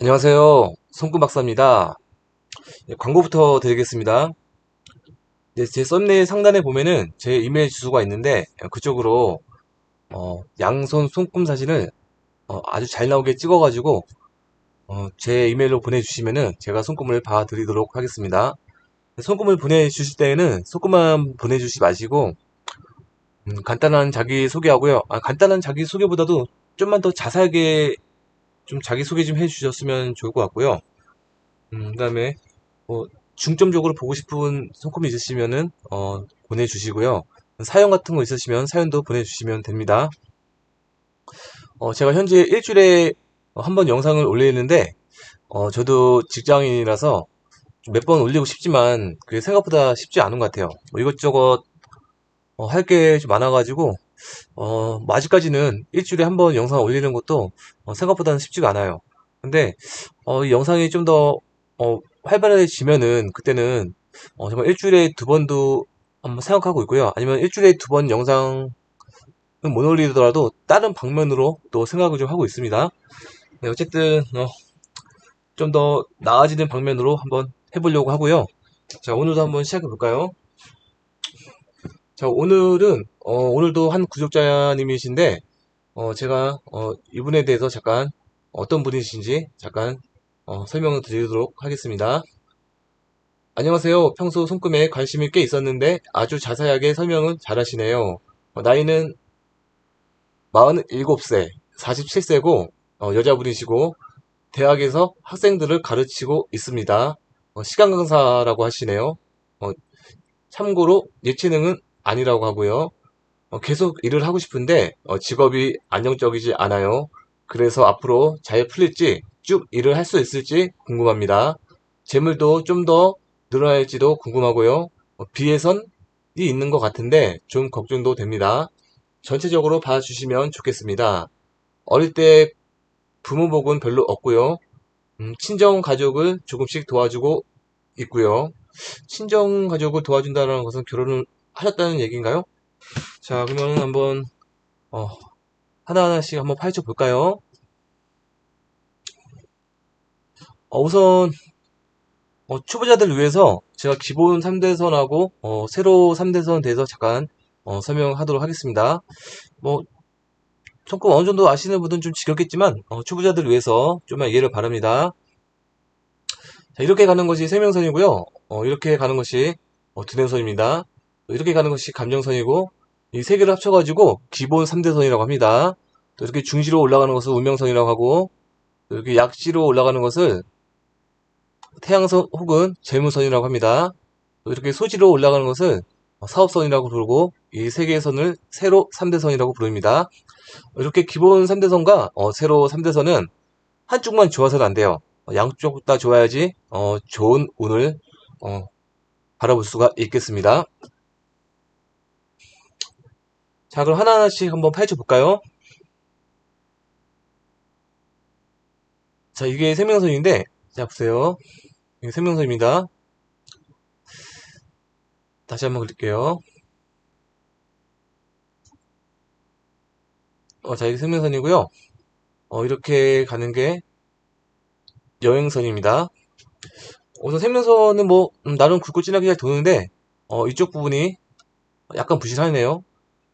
안녕하세요. 손금 박사입니다. 네, 광고부터 드리겠습니다. 네, 제 썸네일 상단에 보면은 제 이메일 주소가 있는데 그쪽으로 양손 손금 사진을 아주 잘 나오게 찍어가지고 제 이메일로 보내주시면은 제가 손금을 봐드리도록 하겠습니다. 손금을 보내주실 때에는 손금만 보내주시지 마시고 간단한 자기 소개하고요. 간단한 자기 소개보다도 좀만 더 자세하게 좀 자기 소개 좀 해주셨으면 좋을 것 같고요. 그다음에 뭐 중점적으로 보고 싶은 손금이 있으시면은 보내주시고요. 사연 같은 거 있으시면 사연도 보내주시면 됩니다. 제가 현재 일주일에 한 번 영상을 올리는데 저도 직장인이라서 몇 번 올리고 싶지만 그게 생각보다 쉽지 않은 것 같아요. 뭐 이것저것 할 게 좀 많아가지고 뭐 아직까지는 일주일에 한 번 영상 올리는 것도 생각보다는 쉽지가 않아요. 근데 이 영상이 좀 더 활발해지면은 그때는 정말 일주일에 두 번도 한번 생각하고 있고요. 아니면 일주일에 두 번 영상은 못 올리더라도 다른 방면으로 또 생각을 좀 하고 있습니다. 네, 어쨌든 좀 더 나아지는 방면으로 한번 해보려고 하고요. 자, 오늘도 한번 시작해 볼까요? 자, 오늘도 한 구독자님이신데 제가 이분에 대해서 잠깐 어떤 분이신지 잠깐 설명을 드리도록 하겠습니다. 안녕하세요. 평소 손금에 관심이 꽤 있었는데 아주 자세하게 설명을 잘하시네요. 나이는 47세, 47세고 여자분이시고 대학에서 학생들을 가르치고 있습니다. 시간 강사라고 하시네요. 어, 참고로 예체능은 아니라고 하고요. 계속 일을 하고 싶은데 직업이 안정적이지 않아요. 그래서 앞으로 잘 풀릴지 쭉 일을 할 수 있을지 궁금합니다. 재물도 좀 더 늘어날지도 궁금하고요. 비해선이 있는 것 같은데 좀 걱정도 됩니다. 전체적으로 봐주시면 좋겠습니다. 어릴 때 부모 복은 별로 없고요. 친정 가족을 조금씩 도와주고 있고요. 친정 가족을 도와준다는 것은 결혼을 하셨다는 얘기인가요? 자, 그러면 한번 어, 하나하나씩 한번 파헤쳐 볼까요? 우선 초보자들 위해서 제가 기본 3대선하고 세로 3대선 대해서 잠깐 설명하도록 하겠습니다. 뭐 조금 어느 정도 아시는 분들은 좀 지겹겠지만 초보자들 위해서 좀만 이해를 바랍니다. 자, 이렇게 가는 것이 생명선이고요. 이렇게 가는 것이 두뇌선입니다. 이렇게 가는 것이 감정선이고 이 세 개를 합쳐가지고 기본 3대선이라고 합니다. 또 이렇게 중지로 올라가는 것을 운명선이라고 하고 또 이렇게 약지로 올라가는 것을 태양선 혹은 재무선이라고 합니다. 또 이렇게 소지로 올라가는 것을 사업선이라고 부르고 이 세 개의 선을 세로 3대선이라고 부릅니다. 이렇게 기본 3대선과 세로 3대선은 한쪽만 좋아서는 안 돼요. 양쪽 다 좋아야지 좋은 운을 어, 바라볼 수가 있겠습니다. 자, 그럼 하나하나씩 한번 파헤쳐 볼까요? 자, 이게 생명선인데 자, 보세요. 이게 생명선입니다. 다시 한번 그릴게요. 자, 이게 생명선이고요. 이렇게 가는 게 여행선입니다. 우선 생명선은 뭐 나름 굵고 진하게 잘 도는데 이쪽 부분이 약간 부실하네요.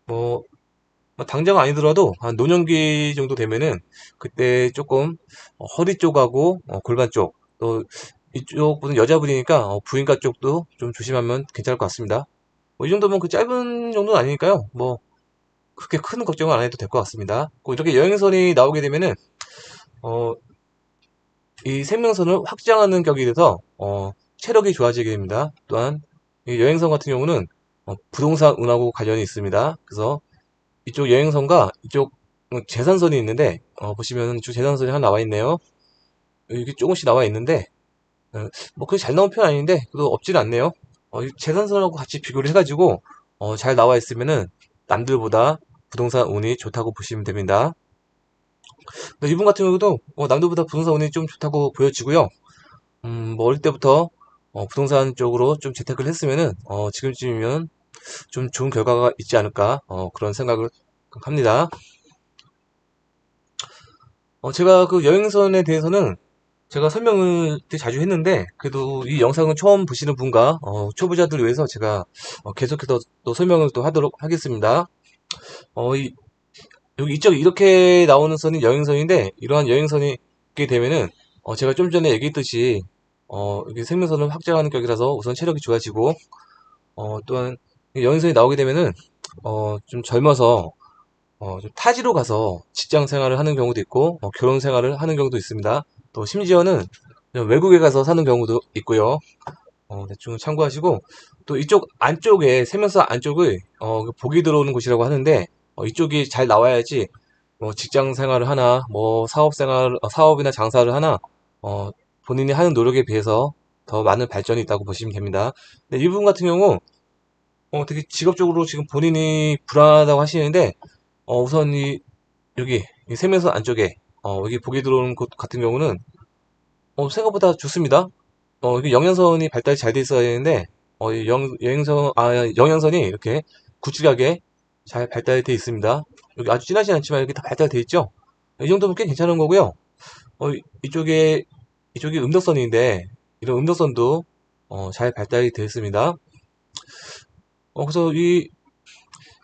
뭐 당장 아니더라도 한 노년기 정도 되면은 그때 조금 허리 쪽하고 골반 쪽 또 이쪽 분은 여자분이니까 부인과 쪽도 좀 조심하면 괜찮을 것 같습니다. 이 정도면 그 짧은 정도는 아니니까요. 뭐 그렇게 큰 걱정은 안 해도 될 것 같습니다. 꼭 이렇게 여행선이 나오게 되면은 어, 이 생명선을 확장하는 격이 돼서 체력이 좋아지게 됩니다. 또한 이 여행선 같은 경우는 부동산 운하고 관련이 있습니다. 그래서 이쪽 여행선과 이쪽 재산선이 있는데 보시면 이쪽 재산선이 하나 나와 있네요. 여기 조금씩 나와 있는데 뭐 그게 잘 나온 편 아닌데 그래도 없지는 않네요. 이 재산선하고 같이 비교를 해가지고 잘 나와 있으면은 남들보다 부동산 운이 좋다고 보시면 됩니다. 근데 이분 같은 경우도 남들보다 부동산 운이 좀 좋다고 보여지고요. 뭐 어릴 때부터 부동산 쪽으로 좀 재테크를 했으면은 지금쯤이면 좀 좋은 결과가 있지 않을까 그런 생각을 합니다. 제가 그 여행선에 대해서는 제가 설명을 되게 자주 했는데, 그래도 이 영상은 처음 보시는 분과, 초보자들을 위해서 제가, 계속해서 또 설명을 또 하도록 하겠습니다. 어, 이, 여기 이쪽 이렇게 나오는 선이 여행선인데, 이러한 여행선이 있게 되면은, 제가 좀 전에 얘기했듯이, 이게 생명선을 확장하는 격이라서 우선 체력이 좋아지고, 또한, 여행선이 나오게 되면은, 좀 젊어서, 좀 타지로 가서 직장 생활을 하는 경우도 있고, 결혼 생활을 하는 경우도 있습니다. 또 심지어는 외국에 가서 사는 경우도 있고요. 대충 참고하시고, 또 이쪽 안쪽에, 세면서 안쪽을, 그 복이 들어오는 곳이라고 하는데, 이쪽이 잘 나와야지, 뭐 직장 생활을 하나, 뭐 사업 생활, 사업이나 장사를 하나, 어, 본인이 하는 노력에 비해서 더 많은 발전이 있다고 보시면 됩니다. 근데 이 부분 같은 경우, 되게 직업적으로 지금 본인이 불안하다고 하시는데, 우선 여기, 이 세면서 안쪽에, 여기 복이 들어오는 곳 같은 경우는, 생각보다 좋습니다. 이게 영양선이 발달이 잘 돼 있어야 되는데, 이 영양선이 이렇게 굵직하게 잘 발달돼 있습니다. 여기 아주 진하진 않지만 이렇게 다 발달돼 있죠? 이 정도면 꽤 괜찮은 거고요. 이쪽에, 이쪽이 음덕선인데, 이런 음덕선도, 잘 발달이 되어 있습니다. 그래서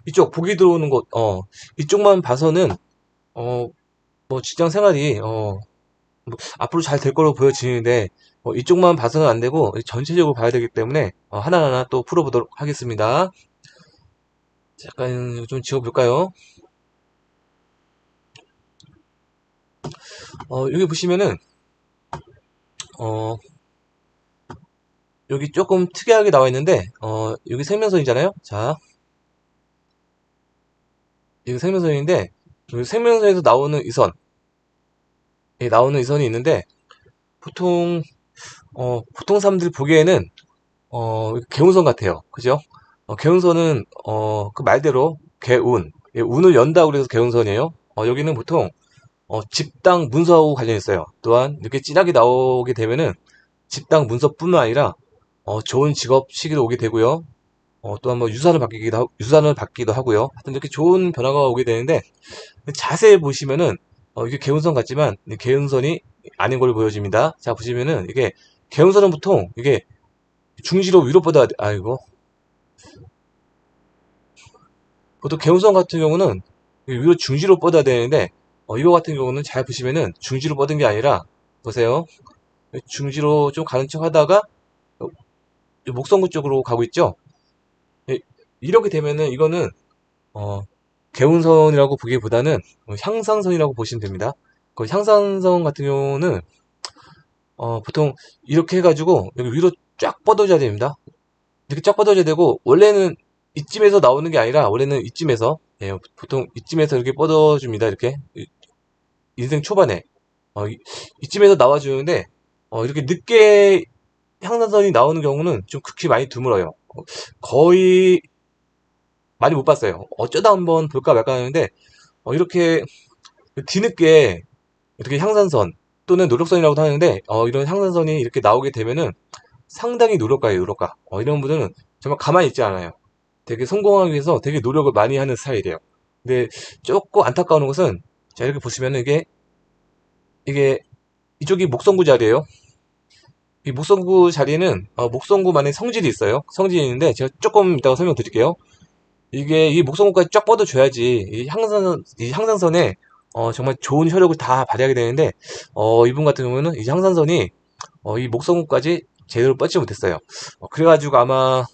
이쪽, 복이 들어오는 곳, 이쪽만 봐서는, 어, 뭐 직장 생활이, 뭐 앞으로 잘 될 거로 보여지는데 이쪽만 봐서는 안 되고 전체적으로 봐야 되기 때문에 하나하나 또 풀어보도록 하겠습니다. 잠깐 좀 지워볼까요? 여기 보시면은 어, 여기 조금 특이하게 나와 있는데 여기 생명선이잖아요. 자, 여기 생명선인데 여기 생명선에서 나오는 이 선, 나오는 이 선이 있는데 보통 보통 사람들이 보기에는 개운선 같아요. 그죠? 개운선은 그 말대로 개운, 예, 운을 연다고 그래서 개운선이에요. 여기는 보통 집당 문서하고 관련이 있어요. 또한 이렇게 진하게 나오게 되면은 집당 문서뿐만 아니라 좋은 직업 시기도 오게 되고요. 또한 뭐 유산을 받기도 하고요. 하여튼 이렇게 좋은 변화가 오게 되는데 자세히 보시면은 이게 개운선 같지만 이 개운선이 아닌 걸로 보여집니다. 자 보시면은 이게 개운선은 보통 이게 중지로 위로 뻗어야 돼. 아이고, 보통 개운선 같은 경우는 위로 중지로 뻗어야 되는데 이거 같은 경우는 잘 보시면은 중지로 뻗은 게 아니라 보세요. 중지로 좀 가는 척 하다가 목성구 쪽으로 가고 있죠. 예, 이렇게 되면은 이거는 어, 개운선이라고 보기보다는 향상선이라고 보시면 됩니다. 그 향상선 같은 경우는 보통 이렇게 해가지고 여기 위로 쫙 뻗어줘야 됩니다. 이렇게 쫙 뻗어줘야 되고 원래는 이쯤에서 나오는 게 아니라 원래는 이쯤에서, 예, 보통 이쯤에서 이렇게 뻗어줍니다. 이렇게 인생 초반에 이쯤에서 나와주는데 이렇게 늦게 향산선이 나오는 경우는 좀 극히 많이 드물어요. 거의 많이 못 봤어요. 어쩌다 한번 볼까 말까 하는데 이렇게 뒤늦게 이렇게 향산선 또는 노력선이라고도 하는데 이런 향산선이 이렇게 나오게 되면은 상당히 노력가예요, 노력가. 이런 분들은 정말 가만히 있지 않아요. 되게 성공하기 위해서 되게 노력을 많이 하는 스타일이에요. 근데 조금 안타까운 것은 자 이렇게 보시면은 이게 이쪽이 목성구 자리예요. 이 목성구 자리는 목성구만의 성질이 있어요. 성질이 있는데 제가 조금 이따가 설명드릴게요. 이게 이 목성구까지 쫙 뻗어줘야지 이 향상선에 정말 좋은 효력을 다 발휘하게 되는데 이분 같은 경우는 이 향상선이 이 목성구까지 제대로 뻗지 못했어요. 그래가지고 아마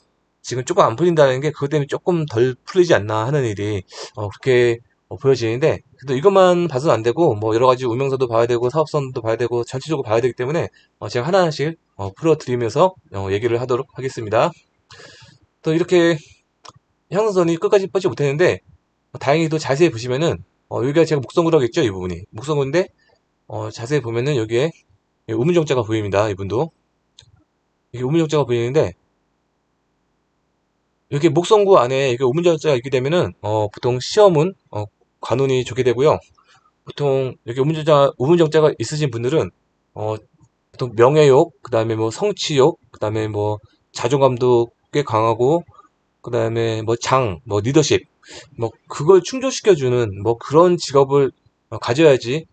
지금 조금 안 풀린다는 게 그것 때문에 조금 덜 풀리지 않나 하는 일이 그렇게 보여지는데 그래도 이것만 봐서는 안 되고 뭐 여러 가지 운명선도 봐야 되고 사업선도 봐야 되고 전체적으로 봐야 되기 때문에 제가 하나하나씩 풀어드리면서 얘기를 하도록 하겠습니다. 또 이렇게 향선선이 끝까지 뻗지 못했는데 다행히도 자세히 보시면은 여기가 제가 목성구라고 했죠, 이 부분이 목성구인데 자세히 보면은 여기에 우문정자가 보입니다. 이분도 이게 우문정자가 보이는데 이렇게 목성구 안에 이게 우문정자가 있게 되면은 보통 시험은 관운이 좋게 되고요. 보통 이렇게 우문정자가 있으신 분들은 어, 보통 명예욕, 그 다음에 뭐 성취욕, 그 다음에 뭐 자존감도 꽤 강하고, 그 다음에 뭐 뭐 리더십, 뭐 그걸 충족시켜주는 뭐 그런 직업을 가져야지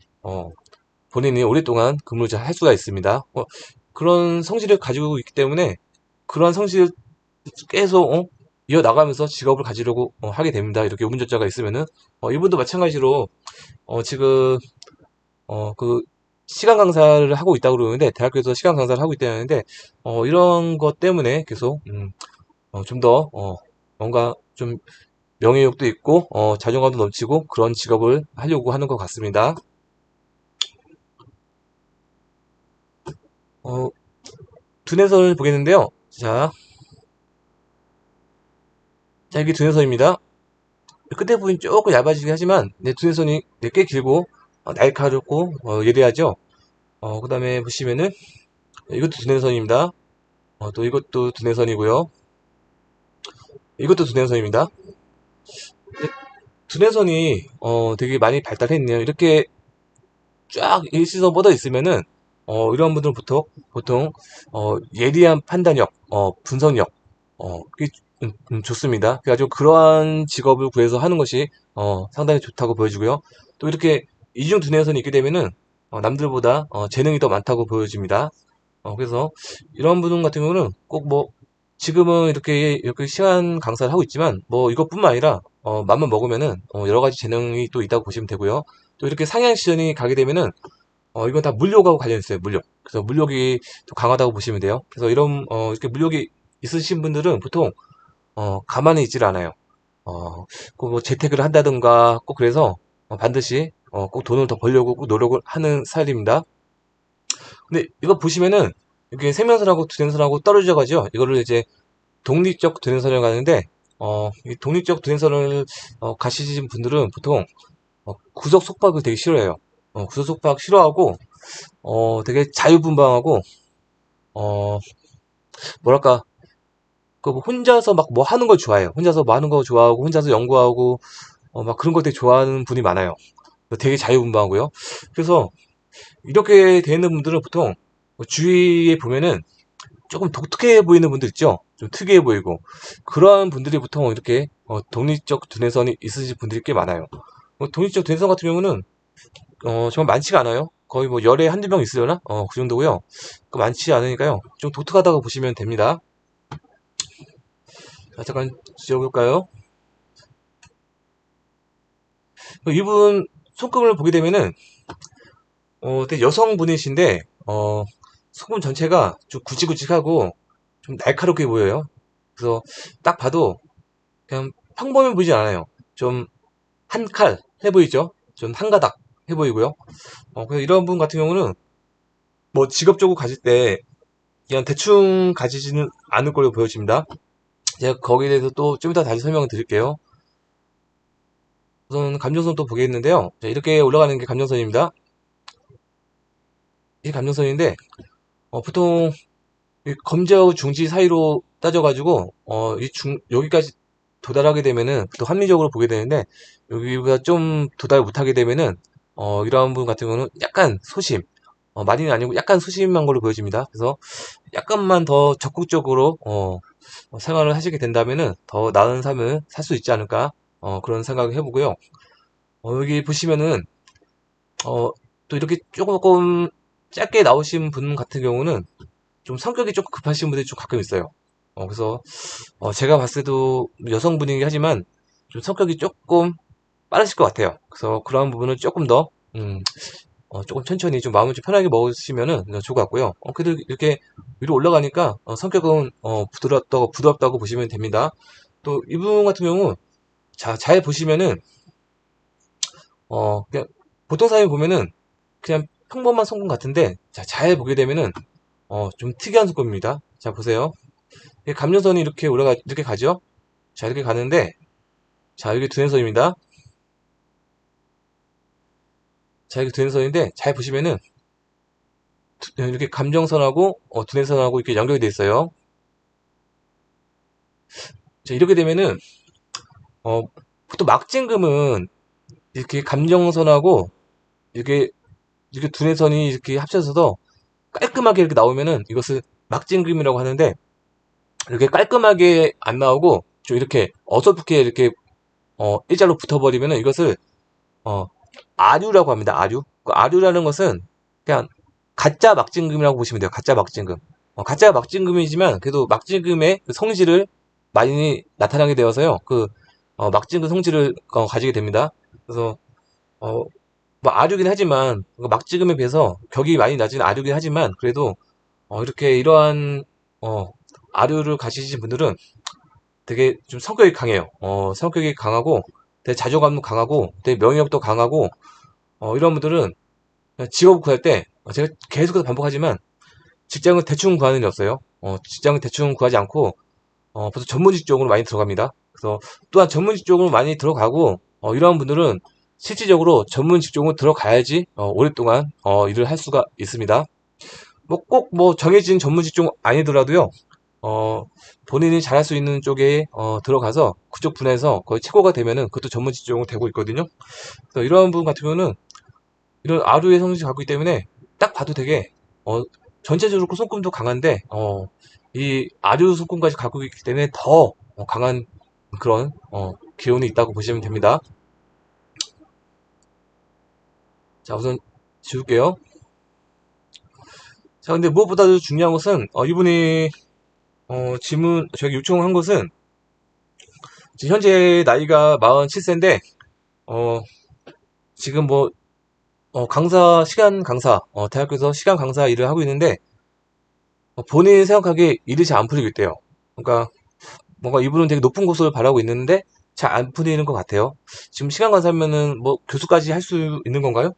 본인이 오랫동안 근무를 잘 할 수가 있습니다. 그런 성질을 가지고 있기 때문에 그러한 성질을 계속 이어나가면서 직업을 가지려고 하게 됩니다. 이렇게 우문전자가 있으면은 이분도 마찬가지로 지금 그 시간 강사를 하고 있다고 그러는데 대학교에서 시간 강사를 하고 있다는데 이런 것 때문에 계속 좀 더 뭔가 좀 명예욕도 있고 자존감도 넘치고 그런 직업을 하려고 하는 것 같습니다. 두뇌선을 보겠는데요. 자, 이게 두뇌선입니다. 끝에 부분이 조금 얇아지긴 하지만 두뇌선이 꽤 길고 날카롭고 예리하죠. 그 다음에 보시면은 이것도 두뇌선입니다. 또 이것도 두뇌선이고요. 이것도 두뇌선입니다. 두뇌선이 되게 많이 발달했네요. 이렇게 쫙 일시선 뻗어 있으면은 이런 분들은 보통 예리한 판단력, 분석력 그게 좋습니다. 그래가지고 그러한 직업을 구해서 하는 것이 상당히 좋다고 보여지고요. 또 이렇게 이중 두뇌선이 있게 되면은 남들보다 재능이 더 많다고 보여집니다. 그래서 이런 분 같은 경우는 꼭 뭐 지금은 이렇게 시간 강사를 하고 있지만 뭐 이것뿐만 아니라 맘만 먹으면은 여러 가지 재능이 또 있다고 보시면 되고요. 또 이렇게 상향 시전이 가게 되면은 이건 다 물욕하고 관련 있어요. 물욕. 그래서 물욕이 또 강하다고 보시면 돼요. 그래서 이런 이렇게 물욕이 있으신 분들은 보통 가만히 있질 않아요. 꼭뭐 재테크를 한다든가 꼭 그래서 반드시 꼭 돈을 더 벌려고 꼭 노력을 하는 스타일입니다. 근데 이거 보시면은 이게 세면선하고 두뇌선하고 떨어져 가죠. 이거를 이제 독립적 두뇌선이라고 하는데 이 독립적 두뇌선을 가시는 분들은 보통 구석 속박을 되게 싫어해요. 구석 속박 싫어하고 되게 자유분방하고 어 뭐랄까 그뭐 혼자서 막 뭐 하는 걸 좋아해요. 혼자서 뭐 하는 거 좋아하고 혼자서 연구하고 막 그런 거 되게 좋아하는 분이 많아요. 되게 자유분방하고요. 그래서 이렇게 되는 분들은 보통 주위에 보면은 조금 독특해 보이는 분들 있죠? 좀 특이해 보이고. 그런 분들이 보통 이렇게 독립적 두뇌선이 있으신 분들이 꽤 많아요. 독립적 두뇌선 같은 경우는 정말 많지가 않아요. 거의 뭐 열에 한두 명 있으려나? 그 정도고요. 많지 않으니까요. 좀 독특하다고 보시면 됩니다. 자, 잠깐 지워볼까요? 이분 손금을 보게 되면은 되게 여성분이신데 손금 전체가 좀 굵직굵직하고 좀 날카롭게 보여요. 그래서 딱 봐도 그냥 평범해 보이진 않아요. 좀 한 칼 해 보이죠? 좀 한 가닥 해 보이고요. 그래서 이런 분 같은 경우는 뭐 직업적으로 가질 때 그냥 대충 가지지는 않을 걸로 보여집니다. 제가 거기에 대해서 또 좀 이따 다시 설명을 드릴게요. 우선 감정선 또 보겠는데요. 자, 이렇게 올라가는 게 감정선입니다. 이 감정선인데 보통 이 검지하고 중지 사이로 따져가지고 여기까지 도달하게 되면은 또 합리적으로 보게 되는데 여기보다 좀 도달 못하게 되면은 이러한 분 같은 경우는 약간 소심 많이는 아니고 약간 소심한 걸로 보여집니다. 그래서 약간만 더 적극적으로 생활을 하시게 된다면은 더 나은 삶을 살 수 있지 않을까 그런 생각을 해보고요. 여기 보시면은 또 이렇게 조금 짧게 나오신 분 같은 경우는 좀 성격이 조금 급하신 분들이 좀 가끔 있어요. 그래서 제가 봤을 때도 여성분이긴 하지만 좀 성격이 조금 빠르실 것 같아요. 그래서 그런 부분은 조금 더 조금 천천히 좀 마음을 좀 편하게 먹으시면은 좋을 것 같고요. 그래도 이렇게 위로 올라가니까 성격은 부드럽다고 보시면 됩니다. 또 이분 같은 경우 잘 보시면은 그냥 보통 사람이 보면은 그냥 평범한 성분 같은데 잘 보게 되면은 좀 특이한 성분입니다. 자 보세요. 감정선이 이렇게 가죠? 자 이렇게 가는데 자 여기 두뇌선입니다. 자 이렇게 두뇌선인데 잘 보시면은 이렇게 감정선하고 두뇌선하고 이렇게 연결이 돼 있어요. 자 이렇게 되면은 보통 막진금은 이렇게 감정선하고 이렇게 두뇌선이 이렇게 합쳐져서 깔끔하게 이렇게 나오면은 이것을 막진금이라고 하는데 이렇게 깔끔하게 안 나오고 좀 이렇게 어설프게 이렇게 일자로 붙어버리면은 이것을 어, 아류라고 합니다. 아류. 그 아류라는 것은 그냥 가짜 막진금이라고 보시면 돼요. 가짜 막진금. 가짜 막진금이지만 그래도 막진금의 그 성질을 많이 나타나게 되어서요. 막진금 성질을 가지게 됩니다. 그래서 어, 뭐 아류긴 하지만 막지금에 비해서 격이 많이 낮은 아류긴 하지만 그래도 이렇게 이러한 어, 아류를 가지신 분들은 되게 좀 성격이 강해요. 성격이 강하고 되게 자존감도 강하고 되게 명예욕도 강하고 이런 분들은 직업을 구할 때 제가 계속해서 반복하지만 직장을 대충 구하는 일 없어요. 직장을 대충 구하지 않고 벌써 전문직 쪽으로 많이 들어갑니다. 그래서 또한 전문직 쪽으로 많이 들어가고 이러한 분들은 실질적으로 전문직 쪽으로 들어가야지 오랫동안 일을 할 수가 있습니다. 뭐 꼭 뭐 정해진 전문직 쪽 아니더라도요. 어, 본인이 잘할 수 있는 쪽에 들어가서 그쪽 분야에서 거의 최고가 되면은 그것도 전문직 쪽으로 되고 있거든요. 그래서 이러한 부분 같은 경우는 이런 아류의 성질을 갖고 있기 때문에 딱 봐도 되게 전체적으로 손금도 강한데 이 아류 손금까지 갖고 있기 때문에 더 강한 그런 기운이 있다고 보시면 됩니다. 자, 우선 지울게요. 자, 근데 무엇보다도 중요한 것은 이분이 질문 저에게 요청한 것은 지금 현재 나이가 47세인데 지금 뭐 시간 강사 대학교에서 시간 강사 일을 하고 있는데 본인이 생각하기에 일이 잘 안 풀리고 있대요. 그러니까 뭔가 이분은 되게 높은 곳을 바라고 있는데 잘 안 풀리는 것 같아요. 지금 시간 강사면은 뭐 교수까지 할 수 있는 건가요?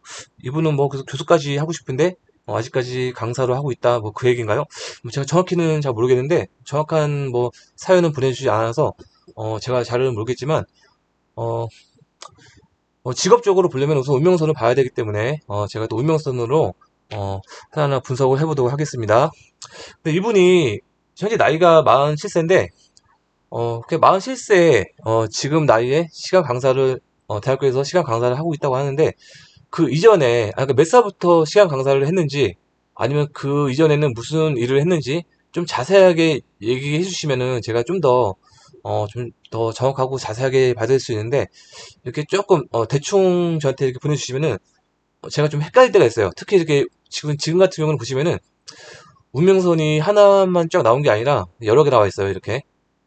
이분은 뭐 그래서 교수까지 하고 싶은데 아직까지 강사로 하고 있다 뭐 그 얘기인가요? 뭐 제가 정확히는 잘 모르겠는데 정확한 뭐 사연은 보내주지 않아서 제가 잘은 모르겠지만 어, 직업적으로 보려면 우선 운명선을 봐야 되기 때문에 제가 또 운명선으로 하나하나 분석을 해보도록 하겠습니다. 근데 이분이 현재 나이가 47세인데 그 47세에 지금 나이에 시간 강사를 대학교에서 시간 강사를 하고 있다고 하는데 그 이전에 그러니까 몇 살부터 시간 강사를 했는지 아니면 그 이전에는 무슨 일을 했는지 좀 자세하게 얘기해 주시면은 제가 좀 더 정확하고 자세하게 받을 수 있는데 이렇게 조금 대충 저한테 이렇게 보내주시면은 제가 좀 헷갈릴 때가 있어요. 특히 이렇게 지금 같은 경우는 보시면은 운명선이 하나만 쫙 나온 게 아니라 여러 개 나와 있어요. 이렇게.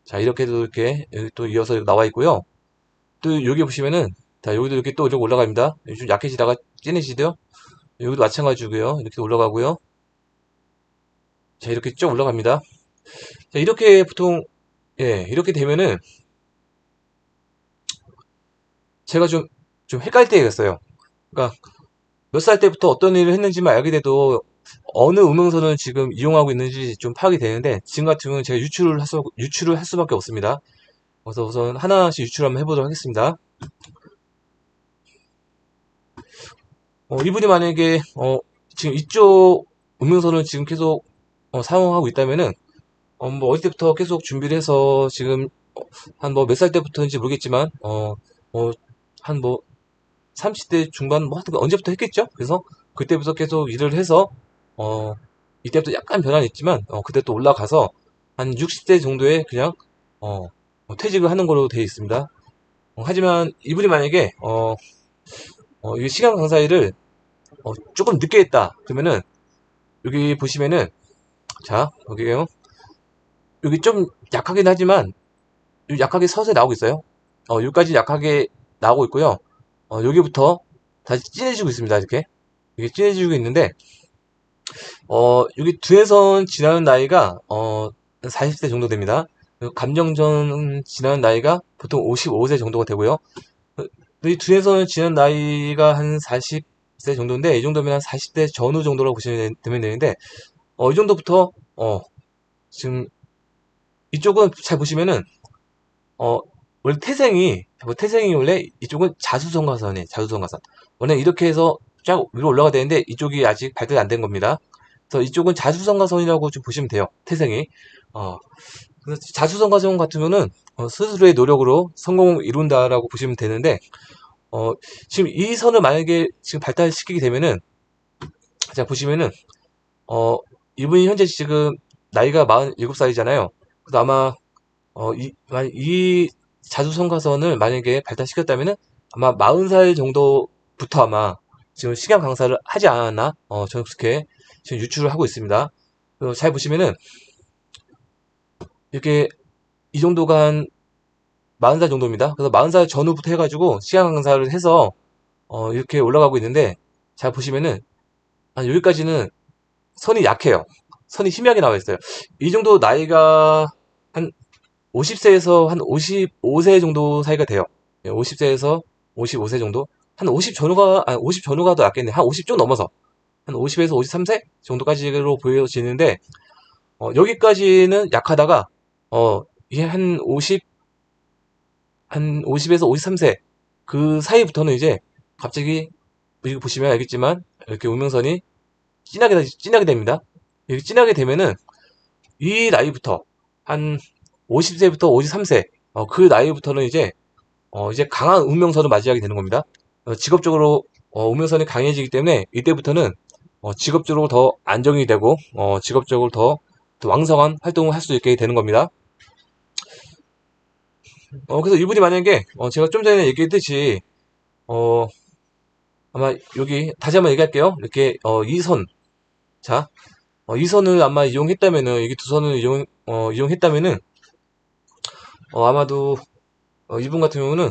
자, 이렇게도 이렇게 여기 또 이어서 나와 있고요. 또 여기 보시면은 자, 여기도 이렇게 또 이렇게 올라갑니다. 좀 약해지다가 진해지죠? 여기도 마찬가지고요. 이렇게 올라가고요. 자, 이렇게 쭉 올라갑니다. 자, 이렇게 보통 이렇게 되면은 제가 좀 헷갈릴 때가 있어요. 그러니까 몇 살 때부터 어떤 일을 했는지만 알게 돼도 어느 운명선을 지금 이용하고 있는지 좀 파악이 되는데 지금 같은 경우는 제가 유출을 할 수밖에 없습니다. 그래서 우선 하나씩 유출 한번 해보도록 하겠습니다. 이분이 만약에 지금 이쪽 운명선을 지금 계속 사용하고 있다면은 뭐 어릴 때부터 계속 준비를 해서 지금 한 뭐 몇 살 때부터인지 모르겠지만 한 뭐 30대 중반 뭐 하여튼 언제부터 했겠죠? 그래서 그때부터 계속 일을 해서 어 이때부터 약간 변화는 있지만 그때 또 올라가서 한 60대 정도에 그냥 퇴직을 하는 걸로 되어 있습니다. 하지만 이분이 만약에 이 시간 강사 일을 조금 늦게 했다 그러면은 여기 보시면은 자 여기에요. 여기 좀 약하긴 하지만 약하게 서서히 나오고 있어요. 여기까지 약하게 나오고 있고요. 여기부터 다시 진해지고 있습니다. 이렇게 이게 진해지고 있는데 여기 뒤에선 지나는 나이가 40세 정도 됩니다. 감정전 지나는 나이가 보통 55세 정도가 되고요. 이 뒤에서는 지난 나이가 한 40세 정도인데 이 정도면 한 40대 전후 정도라고 보시면 되면 되는데 이 정도부터 지금 이쪽은 잘 보시면은 어 원래 태생이 원래 이쪽은 자수성가선이에요. 자수성가선. 원래 이렇게 해서 쫙 위로 올라가야 되는데 이쪽이 아직 발달이 안 된 겁니다. 그래서 이쪽은 자수성가선이라고 좀 보시면 돼요. 태생이. 그래서 자수성가선 같은 경우는 스스로의 노력으로 성공을 이룬다라고 보시면 되는데 지금 이 선을 만약에 지금 발달시키게 되면은 자 보시면은 이분이 현재 지금 나이가 47살이잖아요. 그래서 아마 이 자수성가선을 만약에 발달시켰다면은 아마 40살 정도부터 아마 지금 시간 강사를 하지 않았나? 저는 그렇게 지금 유추를 하고 있습니다. 잘 보시면은 이렇게 이 정도가 한 40살 정도입니다. 그래서 40살 전후부터 해가지고 시간 강사를 해서 이렇게 올라가고 있는데, 잘 보시면은 여기까지는 선이 약해요. 선이 희미하게 나와 있어요. 이 정도 나이가 한 50세에서 한 55세 정도 사이가 돼요. 50세에서 55세 정도? 한 50 전후가, 아니 50 전후가 더 낫겠네. 한 50 좀 넘어서. 한 50에서 53세 정도까지로 보여지는데, 여기까지는 약하다가, 이게 한 50에서 53세 그 사이부터는 이제 갑자기, 여기 보시면 알겠지만, 이렇게 운명선이 진하게 됩니다. 이렇게 진하게 되면은, 이 나이부터, 한 50세부터 53세, 그 나이부터는 이제 강한 운명선을 맞이하게 되는 겁니다. 직업적으로, 운명선이 강해지기 때문에, 이때부터는, 직업적으로 더 안정이 되고, 직업적으로 더 왕성한 활동을 할 수 있게 되는 겁니다. 그래서 이분이 만약에, 제가 좀 전에 얘기했듯이, 어, 아마 여기, 다시 한번 얘기할게요. 이렇게, 이 선, 자, 이 선을 아마 이용했다면은, 여기 두 선을 이용했다면은, 아마도, 이분 같은 경우는,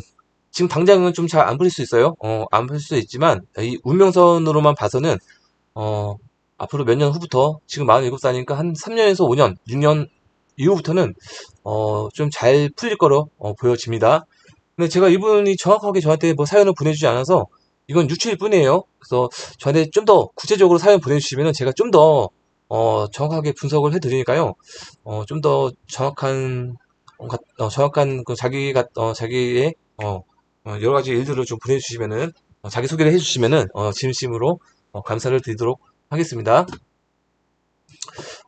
지금 당장은 좀 잘 안 풀릴 수 있어요. 안 풀릴 수 있지만, 이 운명선으로만 봐서는, 어, 앞으로 몇 년 후부터, 지금 47살이니까 한 3년에서 5년, 6년 이후부터는, 좀 잘 풀릴 거로, 보여집니다. 근데 제가 이분이 정확하게 저한테 뭐 사연을 보내주지 않아서, 이건 유추일 뿐이에요. 그래서 저한테 좀 더 구체적으로 사연 보내주시면은 제가 좀 더, 정확하게 분석을 해드리니까요. 좀 더 정확한 그 자기의, 여러 가지 일들을 좀 보내주시면은, 자기 소개를 해주시면은, 진심으로, 감사를 드리도록 하겠습니다.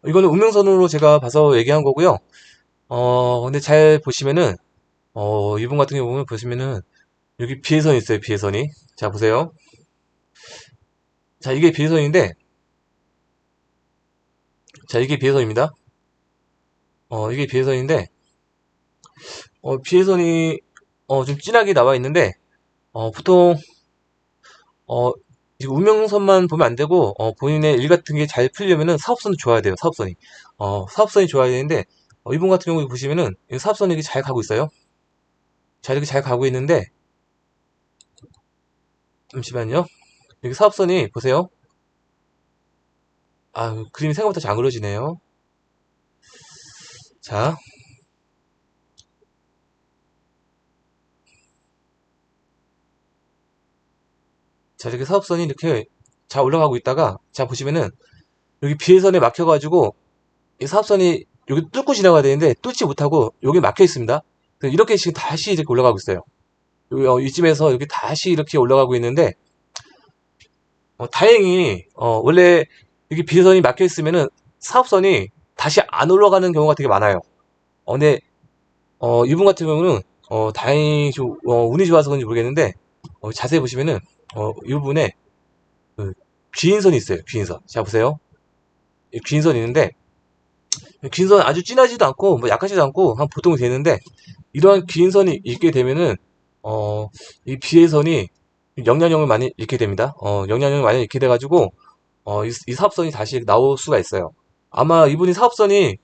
이거는 운명선으로 제가 봐서 얘기한 거고요. 근데 잘 보시면은, 이분 같은 경우는 보시면은, 여기 비회선이 있어요, 비회선이. 자, 보세요. 자, 이게 비회선인데, 자, 이게 비회선입니다. 이게 비회선인데, 비회선이, 좀 진하게 나와 있는데, 보통, 어, 지금 운명선만 보면 안 되고, 본인의 일 같은 게 잘 풀려면은 사업선이 좋아야 돼요, 사업선이. 사업선이 좋아야 되는데, 이분 같은 경우 보시면은, 이 사업선이 이렇게 잘 가고 있어요. 자, 이렇게 잘 가고 있는데, 잠시만요. 여기 사업선이, 보세요. 그림이 생각보다 잘 그려지네요. 자, 자, 이렇게 사업선이 이렇게 잘 올라가고 있다가, 자, 보시면은, 여기 비회선에 막혀가지고, 이 사업선이 여기 뚫고 지나가야 되는데, 뚫지 못하고, 여기 막혀 있습니다. 이렇게 지금 다시 이렇게 올라가고 있어요. 이쯤에서 여기 다시 이렇게 올라가고 있는데, 다행히, 원래 여기 비회선이 막혀 있으면은, 사업선이 다시 안 올라가는 경우가 되게 많아요. 근데, 이분 같은 경우는, 다행히 좀, 운이 좋아서 그런지 모르겠는데, 자세히 보시면은, 이분의, 그, 귀인선이 있어요, 귀인선. 자, 보세요. 이 귀인선이 있는데, 귀인선 아주 진하지도 않고 뭐 약하지도 않고 한 보통이 되는데, 이러한 귀인선이 있게 되면은 이 비회선이 영향력을 많이 잃게 됩니다. 영향력을 많이 잃게 돼가지고 이 사업선이 다시 나올 수가 있어요. 아마 이분이 사업선이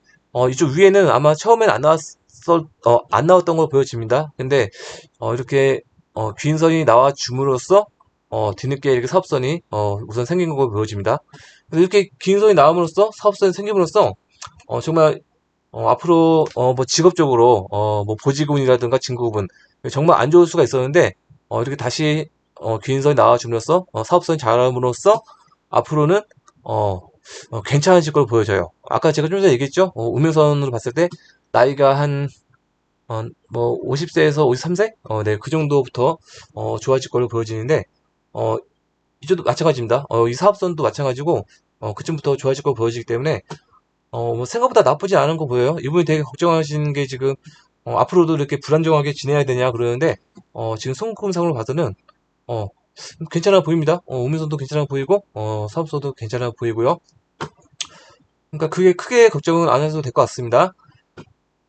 이쪽 위에는 아마 처음엔 안 나왔던 걸로 보여집니다. 근데 이렇게 귀인선이 나와 줌으로써 뒤늦게 이렇게 사업선이 우선 생긴 걸로 보여집니다. 그래서 이렇게 귀인선이 나옴으로써 사업선이 생김으로써 정말 앞으로 뭐 직업적으로 뭐 보직운이라든가 진급운 정말 안 좋을 수가 있었는데 이렇게 다시 귀인선이 나와줌으로써 사업선이 자람으로써 앞으로는 괜찮아질 걸로 보여져요. 아까 제가 좀 전에 얘기했죠. 운명선으로 봤을 때 나이가 한 뭐 50세에서 53세? 네, 그 정도부터 좋아질 걸로 보여지는데 이쪽도 마찬가지입니다. 이 사업선도 마찬가지고 그쯤부터 좋아질 걸로 보여지기 때문에 뭐 생각보다 나쁘지 않은 거 보여요. 이분이 되게 걱정하시는 게 지금 앞으로도 이렇게 불안정하게 지내야 되냐 그러는데 지금 송금상으로 봐서는 어, 괜찮아 보입니다. 우민선도 괜찮아 보이고 사업소도 괜찮아 보이고요. 그러니까 그게 크게 걱정은 안 해도 될 것 같습니다.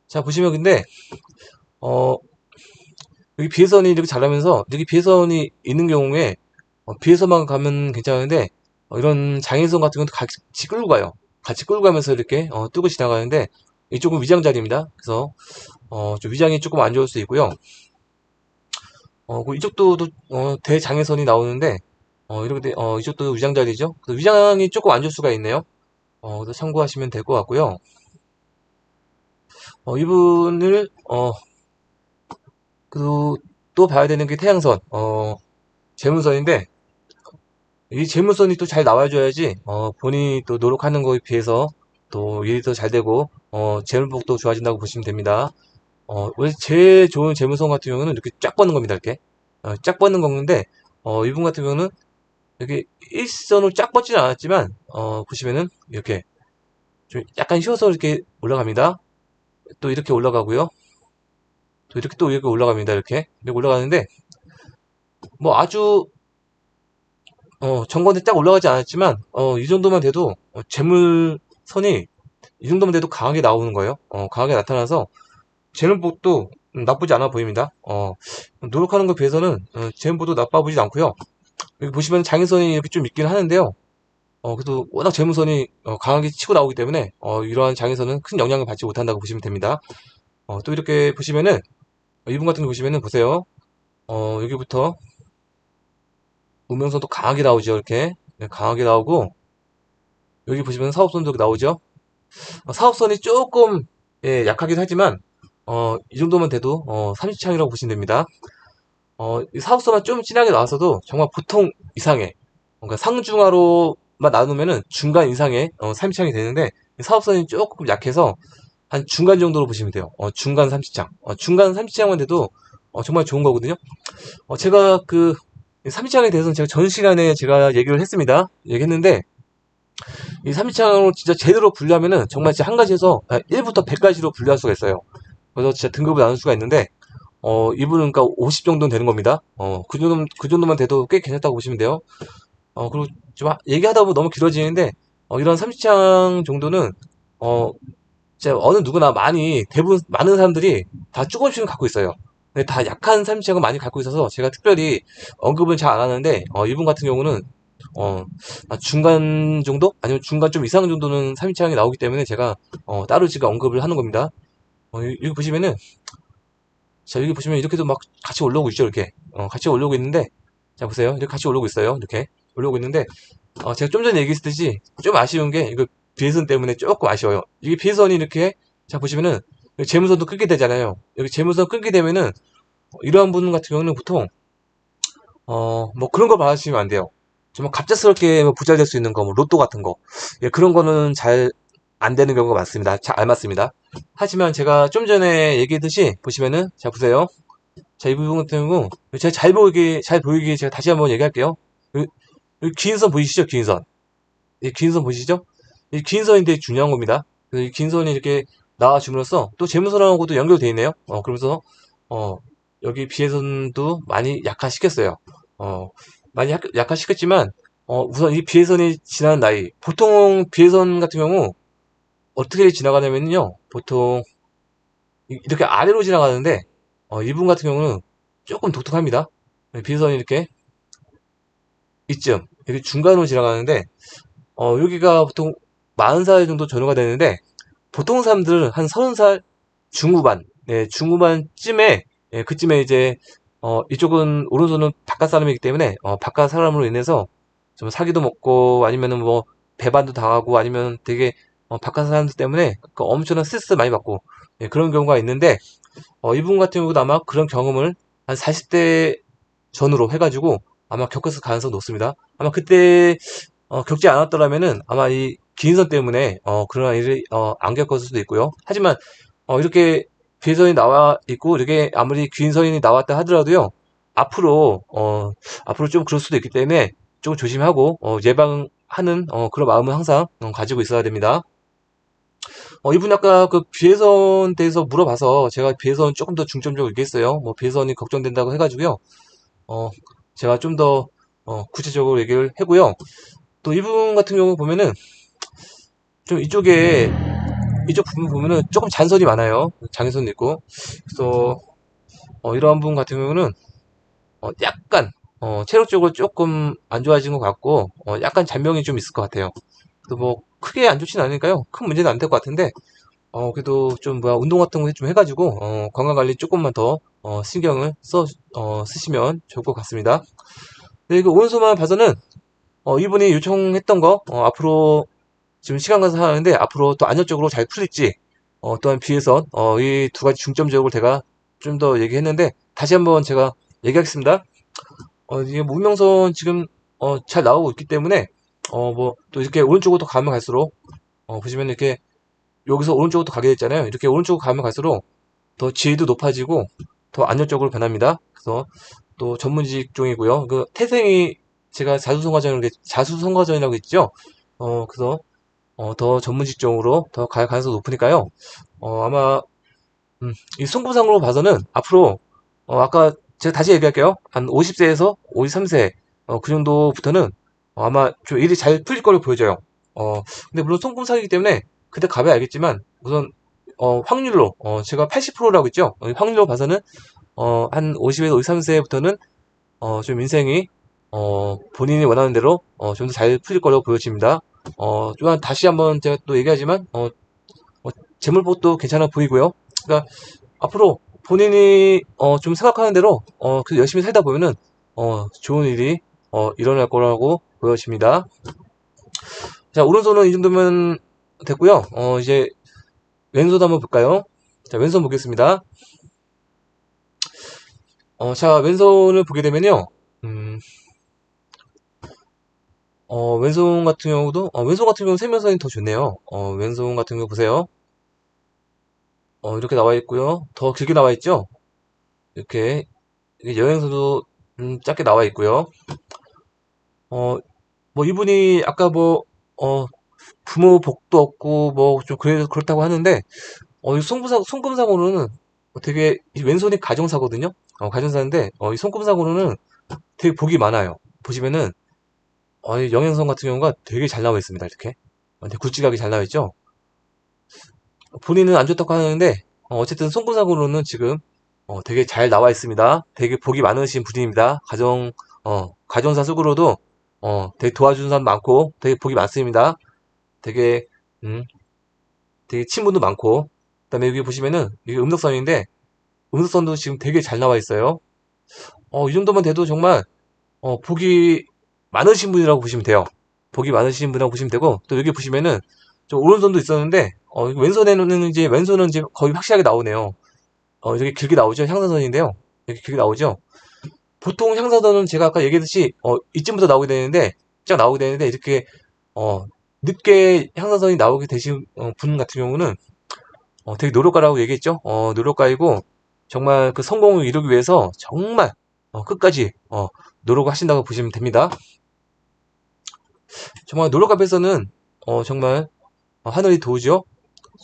자, 보시면 근데 어, 여기 비회선이 이렇게 자라면서 여기 비회선이 있는 경우에 비에서만 가면 괜찮은데 이런 장애선 같은 경우도 같이 끌고 가요. 같이 끌고 가면서 이렇게 뚫고 지나가는데 이쪽은 위장 자리입니다. 그래서 좀 위장이 조금 안 좋을 수 있고요. 이쪽도 대장애선이 나오는데 이렇게 이쪽도 위장 자리죠. 그래서 위장이 조금 안 좋을 수가 있네요. 그래서 참고하시면 될 것 같고요. 이분을 또 봐야 되는 게 태양선, 재문선인데 이 재무선이 또 잘 나와줘야지 본인이 또 노력하는 거에 비해서 또 일이 더 잘 되고 재물복도 좋아진다고 보시면 됩니다. 원래 제일 좋은 재무선 같은 경우는 이렇게 쫙 뻗는 겁니다. 이렇게 쫙 뻗는 건데 이분 같은 경우는 이렇게 일선으로 쫙 뻗지는 않았지만 보시면은 이렇게 좀 약간 쉬어서 이렇게 올라갑니다. 또 이렇게 올라가고요. 또 이렇게 올라갑니다. 이렇게 올라가는데 뭐 아주 정권에 딱 올라가지 않았지만 이 정도만 돼도 재물선이 이 정도만 돼도 강하게 나오는 거예요. 강하게 나타나서 재물복도 나쁘지 않아 보입니다. 노력하는 것에 비해서는 재물복도 나빠 보이지 않고요. 여기 보시면 장애선이 이렇게 좀 있긴 하는데요. 그래도 워낙 재물선이 강하게 치고 나오기 때문에 이러한 장애선은 큰 영향을 받지 못한다고 보시면 됩니다. 또 이렇게 보시면은 이분 같은 거 보시면은 보세요. 여기부터 운명선도 강하게 나오죠. 이렇게 네, 강하게 나오고 여기 보시면 사업선도 나오죠. 사업선이 조금 예, 약하긴 하지만 이 정도만 돼도 30창이라고 보시면 됩니다. 이 사업선만 좀 진하게 나왔어도 정말 보통 이상의 그러니까 상중하로만 나누면은 중간 이상의 30창이 되는데 사업선이 조금 약해서 한 중간 정도로 보시면 돼요. 중간 30창. 중간 30창만 돼도 정말 좋은 거거든요. 제가 그 30창에 대해서는 제가 전 시간에 제가 얘기를 했습니다. 얘기했는데 이 3창으로 진짜 제대로 분류하면은 정말 진짜 한 가지에서 1부터 100까지로 분류할 수가 있어요. 그래서 진짜 등급을 나눌 수가 있는데 이분은 그러니까 50 정도는 되는 겁니다. 그 정도만 돼도 꽤 괜찮다고 보시면 돼요. 그리고 좀 얘기하다 보면 너무 길어지는데 이런 30창 정도는 진짜 어느 누구나 대부분 많은 사람들이 다 조금씩은 갖고 있어요. 근데 다 약한 30창은 많이 갖고 있어서 제가 특별히 언급은 잘 안 하는데 이분 같은 경우는 중간 정도? 아니면 중간 좀 이상 정도는 3인칭이 나오기 때문에 제가 따로 지금 언급을 하는 겁니다. 여기 보시면은 자 여기 보시면 이렇게도 막 같이 올라오고 있죠. 이렇게 같이 올라오고 있는데 자 보세요. 이렇게 같이 올라오고 있어요. 이렇게 올라오고 있는데 제가 좀 전에 얘기했듯이 좀 아쉬운 게 이거 비회선 때문에 조금 아쉬워요. 이게 비회선이 이렇게 자 보시면은 여기 재무선도 끊게 되잖아요. 여기 재무선 끊게 되면은 이러한 분 같은 경우는 보통 뭐 그런 거 받으시면 안 돼요. 정말 갑작스럽게 뭐 부자 될 수 있는 거, 뭐 로또 같은 거. 예, 그런 거는 잘 안 되는 경우가 많습니다. 잘 안 맞습니다. 하지만 제가 좀 전에 얘기했듯이 보시면은 자 보세요. 자 이 부분 같은 경우 제가 잘 보이게 제가 다시 한번 얘기할게요. 여기 긴 선 보이시죠? 긴 선. 이 긴 선 보이시죠? 이 긴 선이 되게 중요한 겁니다. 이 긴 선이 이렇게 나와줌으로써 또 재무선하고도 연결되어 있네요. 그러면서 여기 비해선도 많이 약화시켰어요. 많이 약화시켰지만 우선 이 비해선이 지나는 나이 보통 비해선 같은 경우 어떻게 지나가냐면요 보통 이렇게 아래로 지나가는데 이분 같은 경우는 조금 독특합니다. 비해선이 이렇게 이쯤 이렇게 중간으로 지나가는데 여기가 보통 40살 정도 전후가 되는데 보통 사람들은 한 30살 중후반 네, 중후반쯤에 예, 그쯤에 이제 이쪽은 오른손은 바깥 사람이기 때문에 바깥 사람으로 인해서 좀 사기도 먹고 아니면은 뭐 배반도 당하고 아니면 되게 바깥 사람들 때문에 그 엄청난 스트레스 많이 받고 예, 그런 경우가 있는데 이분 같은 경우도 아마 그런 경험을 한 40대 전후로 해가지고 아마 겪었을 가능성이 높습니다. 아마 그때 겪지 않았더라면은 아마 이 기인선 때문에 그런 일을 안 겪었을 수도 있고요. 하지만 이렇게 비선이 나와 있고 이렇게 아무리 기인선이 나왔다 하더라도요. 앞으로 좀 그럴 수도 있기 때문에 좀 조심하고 예방하는 그런 마음은 항상 가지고 있어야 됩니다. 이분 아까 그 비해선 대해서 물어봐서 제가 비해선 조금 더 중점적으로 얘기했어요. 뭐 비해선이 걱정된다고 해가지고요. 어, 제가 좀 더 구체적으로 얘기를 하고요. 또 이분 같은 경우 보면은 좀 이쪽 부분 보면은 조금 잔선이 많아요. 장애선도 있고. 그래서 이러한 분 같은 경우는 약간 체력적으로 조금 안 좋아진 것 같고, 약간 잔병이 좀 있을 것 같아요. 그래도 뭐, 크게 안 좋진 않으니까요. 큰 문제는 안 될 것 같은데, 그래도 좀 뭐야, 운동 같은 거 좀 해가지고, 건강 관리 조금만 더, 신경을 쓰시면 좋을 것 같습니다. 근데 그 오른손만 봐서는, 이분이 요청했던 거, 앞으로, 지금 시간 가서 하는데, 앞으로 또 안정적으로 잘 풀릴지, 또한 비해서, 이 두 가지 중점적으로 제가 좀 더 얘기했는데, 다시 한번 제가 얘기하겠습니다. 이게 문명선 지금, 잘 나오고 있기 때문에, 뭐, 또 이렇게 오른쪽으로 가면 갈수록, 보시면 이렇게, 여기서 오른쪽으로 가게 됐잖아요. 이렇게 오른쪽으로 가면 갈수록, 더 지위도 높아지고, 더 안정적으로 변합니다. 그래서, 또 전문 직종이고요. 그, 태생이, 제가 자수성가전이라고 했죠. 그래서, 더 전문 직종으로 더 갈 가능성이 높으니까요. 아마, 이 승부상으로 봐서는 앞으로 아까 제가 다시 얘기할게요. 한 50세에서 53세 그 정도부터는 아마 좀 일이 잘 풀릴 거로 보여져요. 근데 물론 송금상이기 때문에 그때 가봐야 알겠지만 우선 확률로 제가 80%라고 했죠. 확률로 봐서는 한 50에서 53세부터는 좀 인생이 본인이 원하는 대로 좀 더 잘 풀릴 거라고 보여집니다. 또한 다시 한번 제가 또 얘기하지만 재물복도 괜찮아 보이고요. 그러니까 앞으로 본인이 좀 생각하는 대로 그 열심히 살다 보면은 좋은 일이 일어날 거라고 보여집니다. 자, 오른손은 이 정도면 됐고요. 이제 왼손 한번 볼까요? 자, 왼손 보겠습니다. 자, 왼손을 보게 되면요. 왼손 같은 경우는 세면선이 더 좋네요. 왼손 같은 경우 보세요. 이렇게 나와 있고요. 더 길게 나와 있죠? 이렇게 여행선도 짧게 나와 있고요. 뭐 이분이 아까 뭐 부모 복도 없고 뭐 좀 그렇다고 하는데 이 손금사고로는 되게 이 왼손이 가정사거든요. 가정사인데 이 손금사고로는 되게 복이 많아요. 보시면은 이 영양성 같은 경우가 되게 잘 나와 있습니다. 이렇게 되게 굵직하게 잘 나와 있죠. 본인은 안 좋다고 하는데 어쨌든 손금사고로는 지금 되게 잘 나와 있습니다. 되게 복이 많으신 분입니다. 가정사 속으로도 되게 도와주는 사람 많고 되게 복이 많습니다. 되게 음, 되게 친분도 많고 그다음에 여기 보시면은 이게 음덕선인데 음덕선도 지금 되게 잘 나와 있어요. 이 정도만 돼도 정말 복이 많으신 분이라고 보시면 돼요. 복이 많으신 분이라고 보시면 되고 또 여기 보시면은 저 오른손도 있었는데 왼손은 이제 거의 확실하게 나오네요. 이렇게 길게 나오죠. 향사선인데요. 이렇게 길게 나오죠. 보통 향사선은 제가 아까 얘기했듯이 이쯤부터 나오게 되는데 쫙 나오게 되는데 이렇게 어, 늦게 향사선이 나오게 되신 분 같은 경우는 되게 노력가라고 얘기했죠. 노력가이고 정말 그 성공을 이루기 위해서 정말 끝까지 노력을 하신다고 보시면 됩니다. 정말 노력 앞에서는 정말 하늘이 도우죠.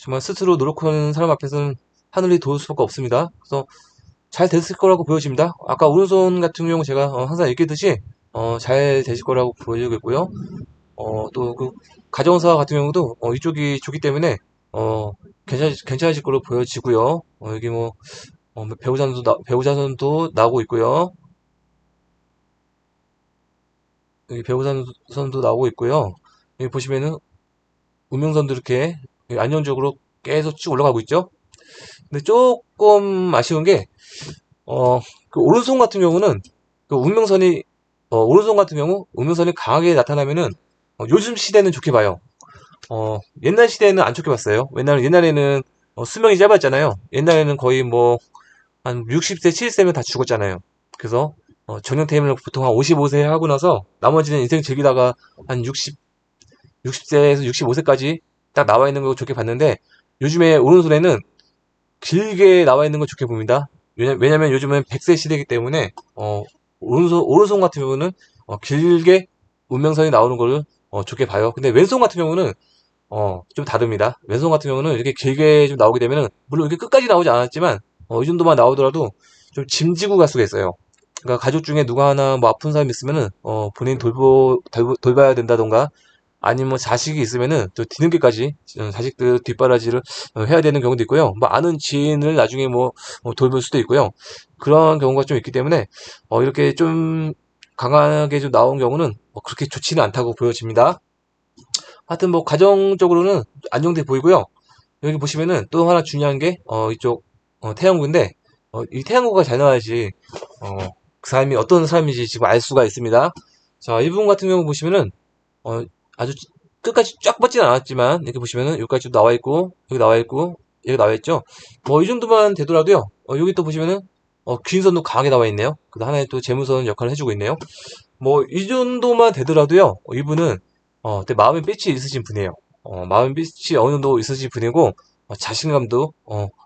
정말 스스로 노력하는 사람 앞에서는 하늘이 도울 수밖에 없습니다. 그래서 잘 됐을 거라고 보여집니다. 아까 오른손 같은 경우 제가 항상 얘기했듯이 잘 되실 거라고 보여지고 있고요. 또 그 가정사 같은 경우도 이쪽이 좋기 때문에 괜찮으실 거로 보여지고요. 여기 뭐 배우자선도 나오고 있고요. 여기 배우자선도 나오고 있고요. 여기 보시면은 운명선도 이렇게 안정적으로 계속 쭉 올라가고 있죠. 근데 조금 아쉬운 게 그 오른손 같은 경우는 그 운명선이 오른손 같은 경우 운명선이 강하게 나타나면은 요즘 시대는 좋게 봐요. 옛날 시대는 안 좋게 봤어요. 옛날에는 수명이 짧았잖아요. 옛날에는 거의 뭐 한 60세, 70세면 다 죽었잖아요. 그래서 정년퇴임을 보통 한 55세 하고 나서 나머지는 인생 즐기다가 한 60세에서 65세까지 딱 나와 있는 거 좋게 봤는데 요즘에 오른손에는 길게 나와 있는 거 좋게 봅니다. 왜냐면 요즘은 100세 시대이기 때문에 오른손 같은 경우는 길게 운명선이 나오는 거를 좋게 봐요. 근데 왼손 같은 경우는 좀 다릅니다. 왼손 같은 경우는 이렇게 길게 좀 나오게 되면은, 물론 이렇게 끝까지 나오지 않았지만, 이 정도만 나오더라도 좀 짐지고 갈 수가 있어요. 그러니까 가족 중에 누가 하나 뭐 아픈 사람이 있으면은, 본인 돌봐야 된다던가, 아니면 뭐 자식이 있으면은 또 뒤늦게까지 자식들 뒷바라지를 해야 되는 경우도 있고요. 뭐 아는 지인을 나중에 뭐 돌볼 수도 있고요. 그런 경우가 좀 있기 때문에, 이렇게 좀 강하게 좀 나온 경우는 그렇게 좋지는 않다고 보여집니다. 하여튼 뭐 가정적으로는 안정돼 보이고요. 여기 보시면은 또 하나 중요한 게 이쪽 태양구인데 이 태양구가 잘 나와야지 그 사람이 어떤 사람인지 지금 알 수가 있습니다. 자, 이 부분 같은 경우 보시면은 어, 아주 끝까지 쫙 뻗진 않았지만 이렇게 보시면은 여기까지 나와 있고 여기 나와 있고 여기 나와 있죠. 뭐 이 정도만 되더라도요. 여기 또 보시면은 귀인선도 강하게 나와 있네요. 그 하나의 또 재무선 역할을 해주고 있네요. 뭐 이 정도만 되더라도요. 이분은 되게 마음의 빛이 있으신 분이에요. 마음의 빛이 어느 정도 있으신 분이고 자신감도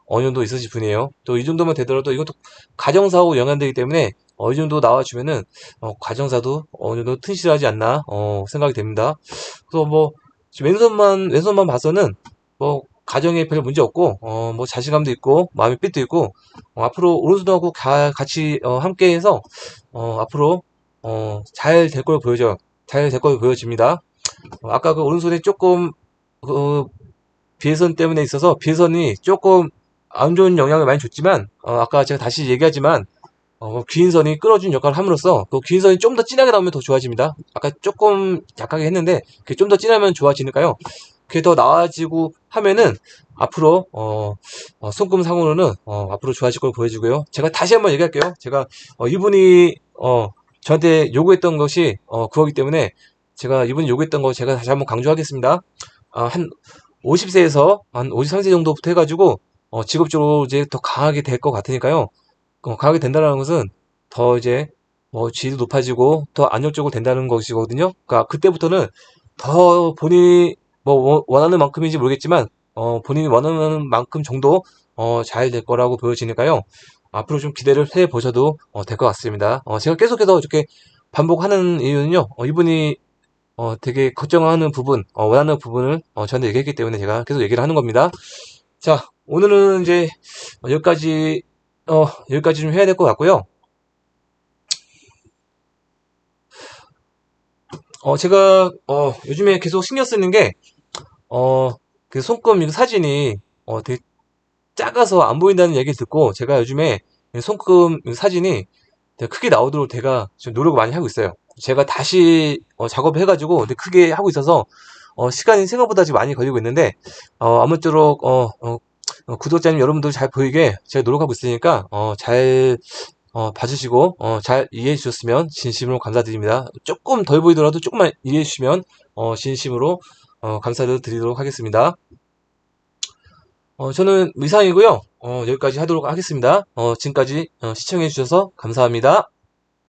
어느 정도 있으신 분이에요. 또 이 정도만 되더라도 이것도 가정사하고 연관되기 때문에 이 정도 나와주면은 가정사도 어느 정도 튼실하지 않나 생각이 됩니다. 그래서 뭐 지금 왼손만 봐서는 뭐 가정에 별 문제 없고 뭐 자신감도 있고 마음의 빛도 있고 앞으로 오른손하고 같이 함께해서 앞으로 잘 될 걸 보여져 잘 될 걸 보여집니다. 아까 그 오른손에 조금 그 비회선 때문에 있어서 비회선이 조금 안 좋은 영향을 많이 줬지만 아까 제가 다시 얘기하지만 귀인선이 끌어준 역할을 함으로써 그 귀인선이 좀 더 진하게 나오면 더 좋아집니다. 아까 조금 약하게 했는데 그게 좀 더 진하면 좋아지니까요. 그게 더 나아지고 하면은 앞으로 손금상으로는 앞으로 좋아질 걸 보여주고요. 제가 다시 한번 얘기할게요. 제가 이분이 저한테 요구했던 것이 그거기 때문에 제가 이분이 요구했던 거 제가 다시 한번 강조하겠습니다. 한 50세에서 한 53세 정도부터 해가지고 직업적으로 이제 더 강하게 될 것 같으니까요. 강하게 된다는 것은 더 이제 뭐 지위도 높아지고 더 안정적으로 된다는 것이거든요. 그러니까 그때부터는 더 본인이 뭐 원하는 만큼인지 모르겠지만 본인이 원하는 만큼 정도 잘 될 거라고 보여지니까요. 앞으로 좀 기대를 해 보셔도 될 것 같습니다. 제가 계속해서 이렇게 반복하는 이유는요. 이분이 되게 걱정하는 부분, 원하는 부분을 저한테 얘기했기 때문에 제가 계속 얘기를 하는 겁니다. 자, 오늘은 이제 여기까지 여기까지 좀 해야 될 것 같고요. 제가 요즘에 계속 신경 쓰는 게 그 손금 이거 사진이 되게 작아서 안 보인다는 얘기를 듣고 제가 요즘에 손금 사진이 되게 크게 나오도록 제가 좀 노력을 많이 하고 있어요. 제가 다시 작업해가지고 되게 크게 하고 있어서 시간이 생각보다 지금 많이 걸리고 있는데 아무쪼록 구독자님 여러분들 잘 보이게 제가 노력하고 있으니까 잘 봐주시고 잘 이해해 주셨으면 진심으로 감사드립니다. 조금 덜 보이더라도 조금만 이해해 주시면 진심으로 감사를 드리도록 하겠습니다. 저는 이상이고요. 여기까지 하도록 하겠습니다. 지금까지 시청해 주셔서 감사합니다.